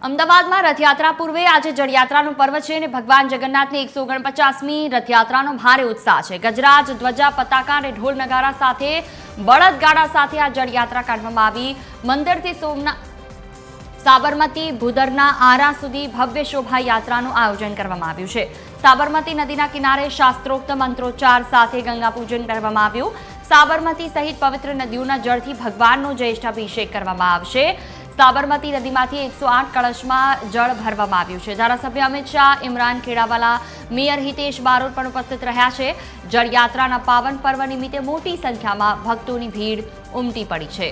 અમદાવાદમાં રથયાત્રા પૂર્વે આજે જળયાત્રાનું પર્વ છે અને ભગવાન જગન્નાથની 149મી રથયાત્રાનો ભારે ઉત્સાહ છે। ગજરાજ, ધ્વજા, પતાકા અને ઢોલ નગારા સાથે બળદગાડા સાથે આ જળયાત્રા કાઢવામાં આવી। મંદિરથી સાબરમતી ભૂદરના આરા સુધી ભવ્ય શોભાયાત્રાનું આયોજન કરવામાં આવ્યું છે। સાબરમતી નદીના કિનારે શાસ્ત્રોક્ત મંત્રોચ્ચાર સાથે ગંગા પૂજન કરવામાં આવ્યું। સાબરમતી સહિત પવિત્ર નદીઓના જળથી ભગવાનનો જ્યેષ્ઠાભિષેક કરવામાં આવશે। સાબરમતી નદીમાંથી 108 કળશમાં જળ ભરવામાં આવ્યું છે। ધારાસભ્ય અમિત શાહ, ઇમરાન ખેડાવાલા, મેયર હિતેશ બારોટ પણ ઉપસ્થિત રહ્યા છે। જળયાત્રાના પાવન પર્વ નિમિત્તે મોટી સંખ્યામાં ભક્તોની ભીડ ઉમટી પડી છે।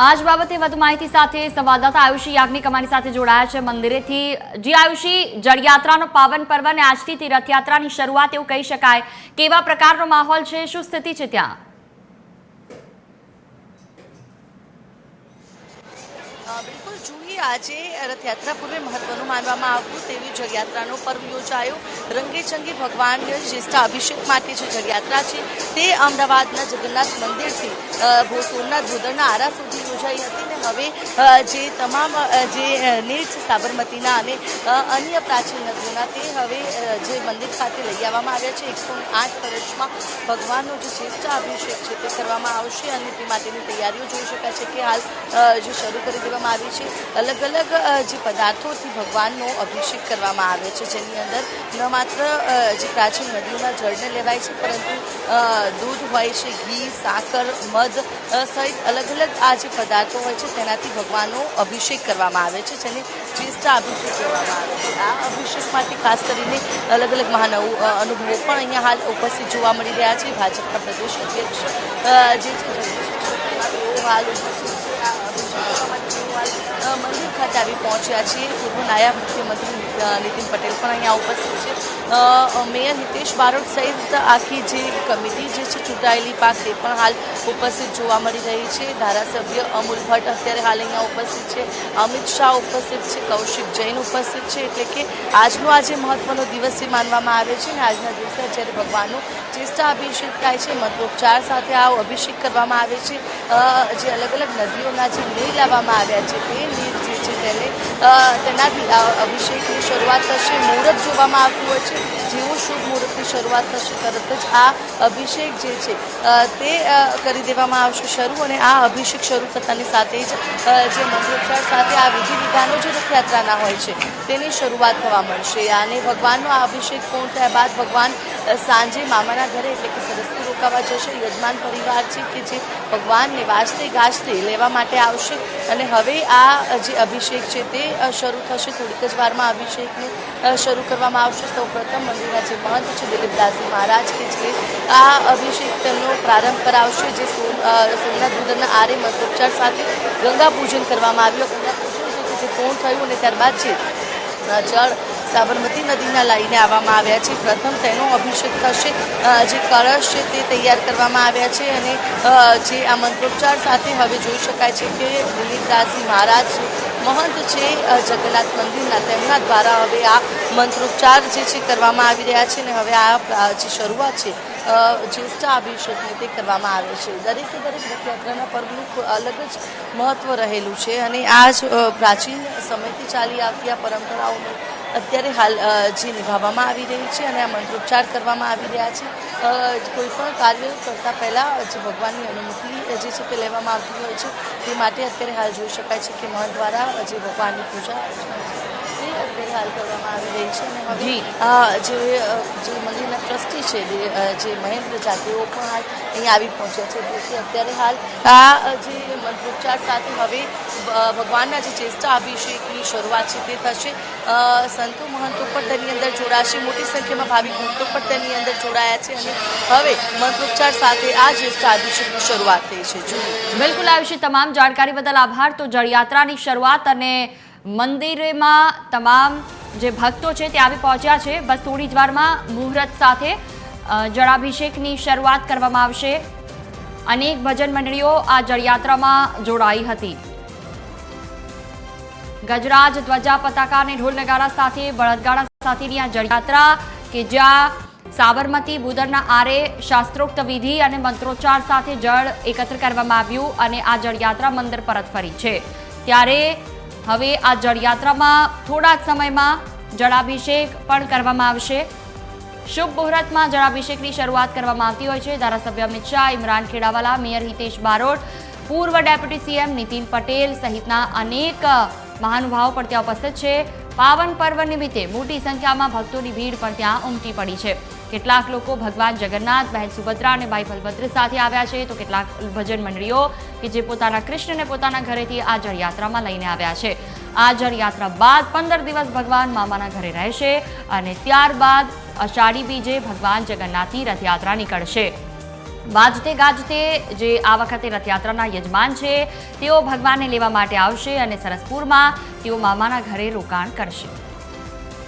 आज बाबते વધુ માહિતી સાથે સંવાદદાતા આયુષી યાજ્ઞિક અમારી સાથે જોડાયા છે મંદિરેથી। જી આયુષી, જળયાત્રાનો પાવન પર્વ અને આજથી રથયાત્રાની શરૂઆત એવું કહી શકાય, કેવા પ્રકારનો માહોલ છે, શું સ્થિતિ છે ત્યાં? બિલકુલ જુએ આજે રથયાત્રા પૂર્વે મહત્વનું માનવામાં આવતું તેવી જળયાત્રાનો પર્વ યોજાયો। રંગેચંગે ભગવાન જ્યેષ્ઠ અભિષેક માટે જે જળયાત્રા છે તે અમદાવાદના જગન્નાથ મંદિરથી સોમનાથ ભૂદરના આરા સુધી યોજાઈ હતી ને હવે જે તમામ જે નીર છે સાબરમતીના અને અન્ય પ્રાચીન નદીઓના તે હવે જે મંદિર ખાતે લઈ આવવામાં આવ્યા છે। 108 કળશમાં ભગવાનનો જે જ્યેષ્ઠ અભિષેક છે તે કરવામાં આવશે અને તે માટેની તૈયારીઓ જોઈ શકાય છે કે હાલ જે શરૂ કરી દેવામાં આવી છે। અલગ અલગ જે પદાર્થોથી ભગવાનનો અભિષેક કરવામાં આવે છે, જેની અંદર ન માત્ર જે પ્રાચીન નદીઓના જળને લેવાય છે, પરંતુ દૂધ હોય છે, ઘી, સાકર, મધ સહિત અલગ અલગ આ જે પદાર્થો હોય છે તેનાથી ભગવાનનો અભિષેક કરવામાં આવે છે, જેને જ્યેષ્ઠ અભિષેક કહેવામાં આવે છે। આ અભિષેક માટે ખાસ કરીને અલગ અલગ મહાનુભાવો પણ અહીંયા હાલ ઉપસ્થિત જોવા મળી રહ્યા છે। ભાજપના પ્રદેશ અધ્યક્ષ જે છે હાલ ઉપસ્થિત મંદિર ખાતે આવી પહોંચ્યા છીએ। પૂર્વ નાયબ મુખ્યમંત્રી નીતિન પટેલ પણ અહીંયા ઉપસ્થિત છે। મેયર હિતેશ બારોટ સહિત આખી જે કમિટી જે છે ચૂંટાયેલી પાક તે પણ હાલ ઉપસ્થિત જોવા મળી રહી છે। ધારાસભ્ય અમૂલ ભટ્ટ અત્યારે હાલ અહીંયા ઉપસ્થિત છે, અમિત શાહ ઉપસ્થિત છે, કૌશિક જૈન ઉપસ્થિત છે। એટલે કે આજનો આજે મહત્વનો દિવસ માનવામાં આવે છે અને આજના દિવસે જ્યારે ભગવાનનો જ્યેષ્ઠ અભિષેક થાય છે, મંત્રોચ્ચાર સાથે આ અભિષેક કરવામાં આવે છે। જે અલગ અલગ નદીઓના જે નીર લાવવામાં આવ્યા છે તે નીર જે છે તેને તેનાથી અભિષેકની શરૂઆત થશે। મુહૂર્ત જોવામાં આવતું હોય છે, જેવું શુભ મુહૂર્તની શરૂઆત થશે તરત જ આ અભિષેક જે છે તે કરી દેવામાં આવશે શરૂ અને આ અભિષેક શરૂ થતાની સાથે જ જે મંત્રોચ્ચાર સાથે આ વિધિ વિધાનો જે રથયાત્રાના હોય છે તેની શરૂઆત થવા મળશે અને ભગવાનનો આ અભિષેક પૂર્ણ થયા બાદ ભગવાન સાંજે મામાના ઘરે એટલે કે સરસથી રોકાવા જશે। યજમાન પરિવાર છે કે જે ભગવાનને વાજતે ગાજતે લેવા માટે આવશે અને હવે આ જે અભિષેક છે તે શરૂ થશે। થોડીક જ વારમાં અભિષેકને શરૂ કરવામાં આવશે। સૌ પ્રથમ મંદિરના જે મહંત છે દિલીપદાસજી મહારાજ કે જે આ અભિષેક તેમનો પ્રારંભ કરાવશે, જે સોમનાથ ભૂદરના આરે મંત્રોચ્ચાર સાથે ગંગા પૂજન કરવામાં આવ્યું। ગંગા પૂજન જે પૂર્ણ થયું અને ત્યારબાદ છે જળ સાબરમતી નદીના લઈને આવવામાં આવ્યા છે। પ્રથમ તેનો અભિષેક થશે। જે કળશ છે તે તૈયાર કરવામાં આવ્યા છે અને જે આ મંત્રોચ્ચાર સાથે હવે જોઈ શકાય છે કે દિલીપદાસજી મહારાજ મહંત છે જગન્નાથ મંદિરના તેમના દ્વારા હવે આ મંત્રોચ્ચાર જે છે કરવામાં આવી રહ્યા છે અને હવે આ જે શરૂઆત છે જ્યેષ્ઠ અભિષેકને તે કરવામાં આવે છે। દરેકે દરેક રથયાત્રાના પર્વનું અલગ જ મહત્વ રહેલું છે અને આ જ પ્રાચીન સમયથી ચાલી આવતી આ પરંપરાઓને અત્યારે હાલ જે નિભાવવામાં આવી રહી છે અને આ મંત્રોચ્ચાર કરવામાં આવી રહ્યા છે। કોઈ પણ કાર્ય કરતાં પહેલાં જે ભગવાનની અનુમતિ જે છે તે લેવામાં આવતી હોય છે, તે માટે અત્યારે હાલ જોઈ શકાય છે કે મહંત દ્વારા જે ભગવાનની પૂજા તે અત્યારે હાલ કરવામાં આવી રહી છે અને હવે જે મંદિરના ટ્રસ્ટી છે જે મહેન્દ્ર ઝા તેઓ પણ હાલ અહીંયા આવી પહોંચ્યા છે। તેથી અત્યારે હાલ આ જે મંત્રોચ્ચાર સાથે હવે ભગવાનના જે જ્યેષ્ઠ અભિષેકની શરૂઆત છે તે થશે। સંતો મહંતો પણ તેની અંદર જોડાશે, મોટી સંખ્યામાં ભાવિક ભક્તો પણ તેની અંદર જોડાયા છે અને હવે મંત્રોચ્ચાર સાથે આ જ્યેષ્ઠ અભિષેકની શરૂઆત થઈ છે। બિલકુલ આયુષી, તમામ જાણકારી બદલ આભાર। તો જળયાત્રાની શરૂઆત અને મંદિરમાં તમામ જે ભક્તો છે તે આવી પહોંચ્યા છે. બસ થોડી જ વારમાં મુહૂર્ત સાથે જળાભિષેકની શરૂઆત કરવામાં આવશે. અનેક ભજન મંડળીઓ આ જળયાત્રામાં જોડાઈ હતી. ગજરાજ, ધ્વજા, પતાકા અને ઢોલ નગારા સાથે બળદગાડા સાથેની આ જળયાત્રા કે જ્યાં સાબરમતી બુદરના આરે શાસ્ત્રોક્ત વિધિ અને મંત્રોચ્ચાર સાથે જળ એકત્ર કરવામાં આવ્યું અને આ જળયાત્રા મંદિર પરત ફરી છે. ત્યારે હવે આ જળયાત્રામાં થોડા જ સમયમાં જળાભિષેક પણ કરવામાં આવશે. શુભ મુહૂર્તમાં જળાભિષેકની શરૂઆત કરવામાં આવતી હોય છે. ધારાસભ્ય અમિત શાહ, ઇમરાન ખેડાવાલા, મેયર હિતેશ બારોટ, પૂર્વ ડેપ્યુટી સીએમ નીતિન પટેલ સહિતના અનેક મહાનુભાવો પણ ત્યાં ઉપસ્થિત છે. પાવન પર્વ નિમિત્તે મોટી સંખ્યામાં ભક્તોની ભીડ પણ ત્યાં ઉમટી પડી છે. કેટલાક લોકો ભગવાન જગન્નાથ, બહેન સુભદ્રા અને ભાઈ બલભદ્ર સાથે આવ્યા છે, તો કેટલાક ભજન મંડળીઓ કે જે પોતાના કૃષ્ણને પોતાના ઘરેથી આ જળયાત્રામાં લઈને આવ્યા છે. આ જળયાત્રા બાદ 15 દિવસ ભગવાન મામાના ઘરે રહેશે અને ત્યારબાદ અષાઢી બીજે ભગવાન જગન્નાથની રથયાત્રા નીકળશે. વાજતે ગાજતે જે આ વખતે રથયાત્રાના યજમાન છે તેઓ ભગવાનને લેવા માટે આવશે અને સરસપુરમાં તેઓ મામાના ઘરે રોકાણ કરશે.